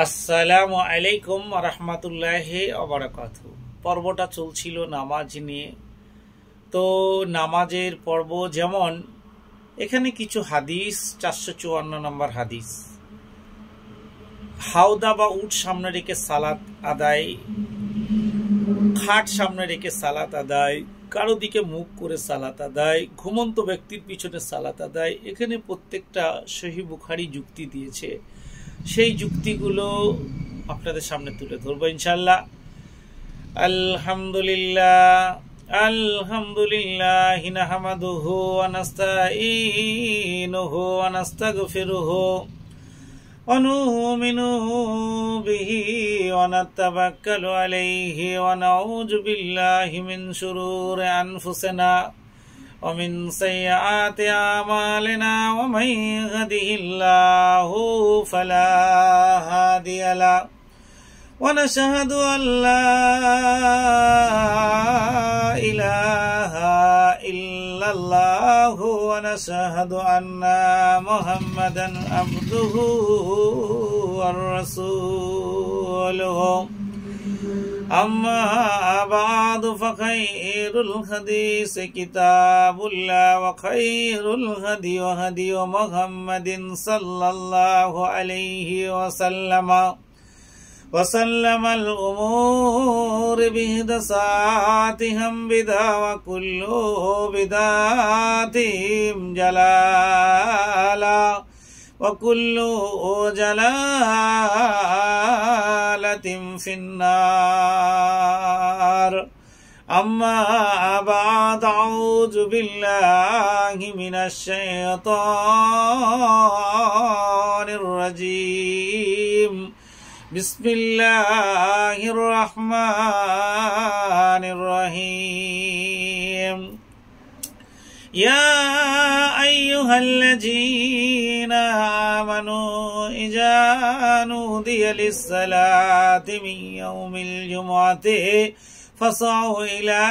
আসসালামু আলাইকুম রহমতুল্লাহি ওবারাকাতু। পর্বটা চলছিল নামাজ নিয়ে। তো নামাজের পর্ব যেমন এখানে কিছু হাদিস, 454 নম্বর হাদিস, হাওদা বা উট সামনে রেখে সালাত আদায়, খাট সামনে রেখে সালাত আদায়, কারো দিকে মুখ করে সালাত আদায়, ঘুমন্ত ব্যক্তির পিছনে সালাত আদায়, এখানে প্রত্যেকটা সহিহ বুখারী যুক্তি দিয়েছে। সেই যুক্তিগুলো আপনাদের সামনে তুলে ধরবো ইনশাআল্লাহ। আলহামদুলিল্লাহ নাহমাদুহু ওয়া নাস্তাঈনুহু ওয়া নাস্তাগফিরুহু ওয়া নু'মিনু বিহি ওয়া নাতাওয়াক্কালু আলাইহি ওয়া নাউযু বিল্লাহি মিন শুরুরি আনফুসিনা ومن سيئات أعمالنا ومن يهده الله فلا هادي له ونشهد أن لا إله إلا الله ونشهد أن محمدا عبده ورسوله أما بعد فخير الحديث كتاب الله وخير الهدي هدي محمد صلى الله عليه وسلم وسلم الأمور بمحدثاتها بدعة وكل بدعة ضلالة وكل جلالة في النار أما بعد أعوذ بالله من الشيطان الرجيم بسم الله الرحمن الرحيم يا أيها الذين آمنوا إذا نودي للصلاة من يوم الجمعة فاسعوا إلى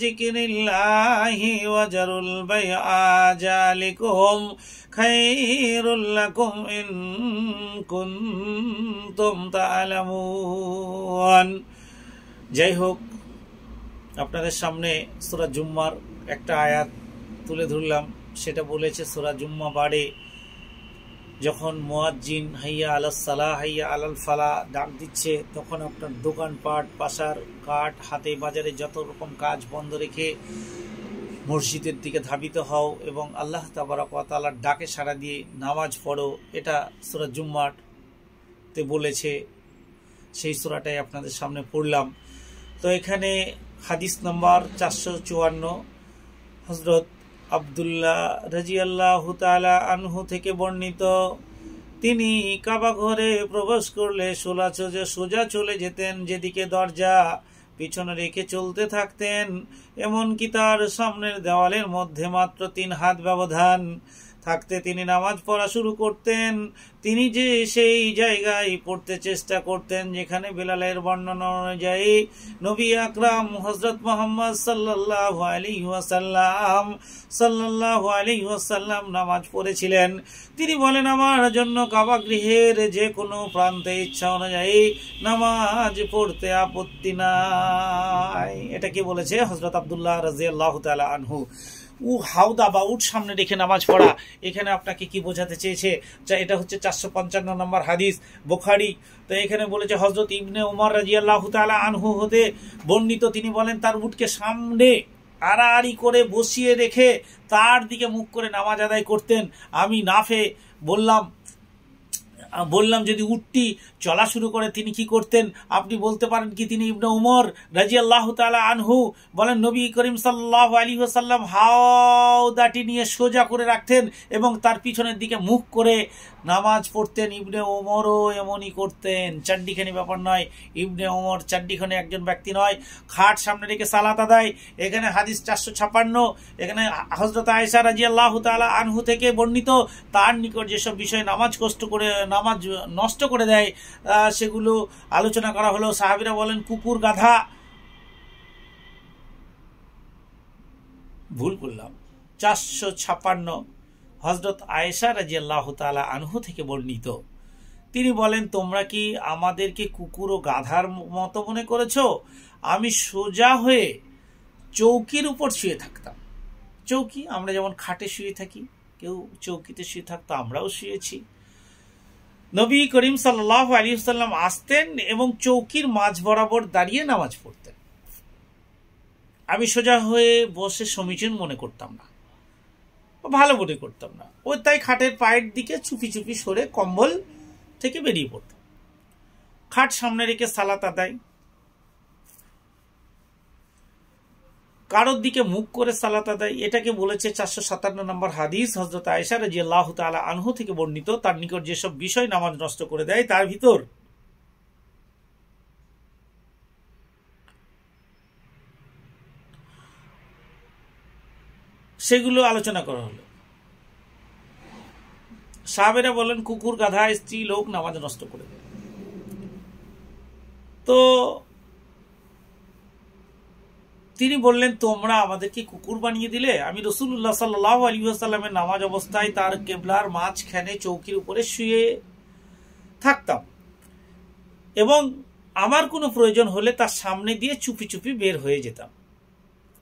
ذكر الله وذروا البيع ذلكم خير لكم إن كنتم تعلمون। যাই হোক, আপনাদের সামনে সূরা জুম্মার একটা আয়াত তুলে ধরলাম। সেটা বলেছে সূরা জুম্মা বাড়ে যখন মুয়াজ্জিন হাইয়া আলাস সালাহ হাইয়া আলাল ফালাহ ডাক দিচ্ছে, তখন আপনার দোকানপাট, পাশার কাঠ, হাতে বাজারে যত রকম কাজ বন্ধ রেখে মসজিদের দিকে ধাবিত হও এবং আল্লাহ তাবারক ওয়া তাআলার ডাকে সাড়া দিয়ে নামাজ পড়ো। এটা সূরা জুম্মাতে বলেছে, সেই সূরাটাই আপনাদের সামনে পড়লাম। তো এখানে হাদিস নাম্বার 454 হযরত আব্দুল্লাহ রাদিয়াল্লাহু তাআলা আনহু থেকে বর্ণিত। তিনি কাবা ঘরে প্রবেশ করলে সোজা চলে যেতেন যেদিকে দরজা, পিছনে রেখে চলতে থাকতেন, এমনকি তার সামনের দেওয়ালের মধ্যে মাত্র 3 হাত ব্যবধান থাকতে তিনি নামাজ পড়া শুরু করতেন। তিনি যে সেই জায়গায় পড়তে চেষ্টা করতেন যেখানে বেলালের বর্ণনা অনুযায়ী নবী আকরাম হযরত মুহাম্মদ সাল্লাল্লাহু আলাইহি ওয়াসাল্লাম নামাজ পড়েছিলেন। তিনি বলেন, আমার জন্য কাবা গৃহের যে কোনো প্রান্তে ইচ্ছা অনুযায়ী নামাজ পড়তে আপত্তি নাই। এটা কি বলেছে? হযরত আব্দুল্লাহ রাদিয়াল্লাহু তাআলা আনহু। হাওদা বা উট সামনে রেখে নামাজ পড়া, এখানে আপনাকে কি বোঝাতে চেয়েছে? এটা হচ্ছে 455 নম্বর হাদিস বুখারী। তো এখানে বলেছে হযরত ইবনে উমর রাদিয়াল্লাহু তাআলা আনহু হতে বর্ণিত, তিনি বলেন তার উটকে সামনে আড়াআড়ি করে বসিয়ে রেখে তার দিকে মুখ করে নামাজ আদায় করতেন। আমি নাফে বললাম যদি উটটি চলা শুরু করে তিনি কি করতেন? আপনি বলতে পারেন কি তিনি ইবনে উমর রাদিয়াল্লাহু তাআলা আনহু বলেন নবী করিম সাল্লাল্লাহু আলাইহি ওয়াসাল্লাম হাওদাটি নিয়ে সোজা করে রাখতেন এবং তার পিছনের দিকে মুখ করে নামাজ পড়তেন। ইবনে উমরও এমনই করতেন। চাড্ডিখানি ব্যাপার নয়, ইবনে উমর চাড্ডিখানি একজন ব্যক্তি নয়। খাট সামনে রেখে সালাত আদায়, এখানে হাদিস 456। এখানে হযরত আয়েশা রাদিয়াল্লাহু তাআলা আনহু থেকে বর্ণিত, তার নিকট যেসব বিষয় নামাজ নষ্ট করে দেয় সেগুলো আলোচনা করা হলো। সাহাবীরা বলেন কুকুর, গাধা, ভুল করলাম, 456 হযরত আয়েশা রাদিয়াল্লাহু তাআলা আনহু থেকে বর্ণিত। তিনি বলেন, তোমরা কি আমাদেরকে কুকুর ও গাধার মতো মনে করেছ? আমি সোজা হয়ে চৌকির উপর শুয়ে থাকতাম। চৌকি, আমরা যেমন খাটে শুয়ে থাকি, কেউ চৌকিতে শুয়ে থাকতো, আমরাও শুয়েছি। নবী করিম সাল্লাল্লাহু আলাইহি ওয়াসাল্লাম আসতেন এবং চৌকির মাঝ বরাবর দাঁড়িয়ে নামাজ পড়তেন। আমি সোজা হয়ে বসে সমীচীন মনে করতাম না, ভালো মনে করতাম না। ওই তাই খাটের পায়ের দিকে চুপি চুপি সরে কম্বল থেকে বেরিয়ে পড়তাম। খাট সামনে রেখে সালাত আদায়, কারোর দিকে মুখ করে সালাত আদায়, এটাকে বলেছে 457 নম্বর হাদিস। হযরত আয়েশা রাদিয়াল্লাহু তাআলা আনহু থেকে বর্ণিত, তার নিকট যেসব বিষয় নামাজ নষ্ট করে দেয় তার ভিতর সেগুলো আলোচনা করা হলো। সাহাবেরা বলেন, কুকুর, গাধা, স্ত্রী লোক নামাজ নষ্ট করে দেয়। তো তিনি বললেন, তোমরা আমাদেরকে কুকুর বানিয়ে দিলে। আমি রাসূলুল্লাহ সাল্লাল্লাহু আলাইহি ওয়াসাল্লামের নামাজ অবস্থায় তার কেবলার মাঝখানে চৌকির উপরে শুয়ে থাকতাম এবং আমার কোনো প্রয়োজন হলে তার সামনে দিয়ে চুপি চুপি বের হয়ে যেতাম।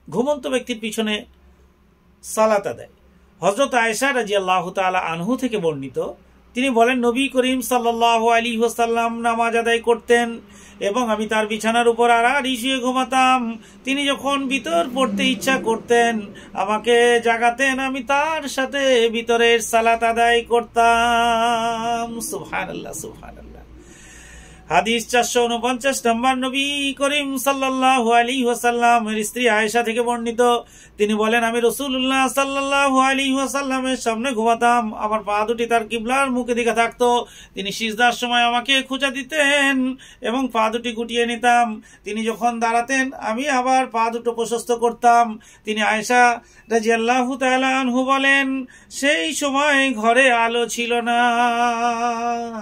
ঘুমন্ত ব্যক্তির পিছনে সালাত আদায়। হযরত আয়েশা রাদিয়াল্লাহু তাআলা আনহু থেকে বর্ণিত, তিনি বলেন, নবী করিম সাল্লাল্লাহু আলাইহি ওয়াসাল্লাম নামাজ আদায় করতেন এবং আমি তার বিছানার উপর আড়াআড়ি শুয়ে ঘুমাতাম। তিনি যখন ভিতর পড়তে ইচ্ছা করতেন আমাকে জাগাতেন, আমি তার সাথে ভিতরের সালাত আদায় করতাম। সুবহানাল্লাহ, সুবহানাল্লাহ। হাদিস 449 নম্বর। নবী করিম সাল্লাল্লাহু আলাইহি ওয়াসাল্লামের স্ত্রী আয়েশা থেকে বর্ণিত, তিনি বলেন, আমি রাসূলুল্লাহ সাল্লাল্লাহু আলাইহি ওয়াসাল্লামের সামনে ঘুমাতাম, আমার পা দুটি তার কিবলার মুখে দিকে থাকতো। তিনি সিজদার সময় আমাকে খোঁচা দিতেন এবং পা দুটি গুটিয়ে নিতাম। তিনি যখন দাঁড়াতেন আমি আবার পা দুটো প্রশস্ত করতাম। তিনি আয়েশা রাদিয়াল্লাহু তাআলা আনহু বলেন, সেই সময় ঘরে আলো ছিল না।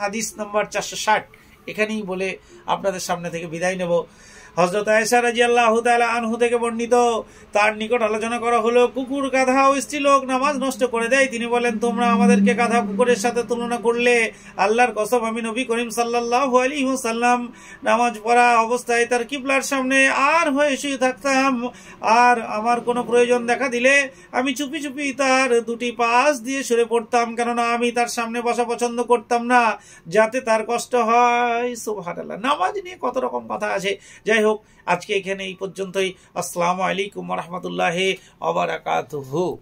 হাদিস নম্বর 460 এখানেই বলে আপনাদের সামনে থেকে বিদায় নেব। হযরত আয়েশা রাদিয়াল্লাহু তাআলা আনহু থেকে বর্ণিত, তার নিকট আলোচনা করা হলো, কুকুর, গাধা ও স্ত্রী লোক নামাজ নষ্ট করে দেয়। তিনি বলেন, তোমরা আমাদেরকে গাধা কুকুরের সাথে তুলনা করলে। আল্লাহর কসম, আমি নবী করিম সাল্লাল্লাহু আলাইহি ওয়াসাল্লাম নামাজ পড়া অবস্থায় তার কিবলার সামনে আর হয়ে শুয়ে থাকতাম, আর আমার কোনো প্রয়োজন দেখা দিলে আমি চুপি চুপি তার দুটি পাশ দিয়ে সরে পড়তাম, কেননা আমি তার সামনে বসা পছন্দ করতাম না, যাতে তার কষ্ট হয়। সুবহানাল্লাহ। নামাজ নিয়ে কত রকম কথা আছে। যাই হোক, আজকে এখানে এই পর্যন্তই। আসসালামু আলাইকুম ওয়া রাহমাতুল্লাহি ওয়া বারাকাতুহু।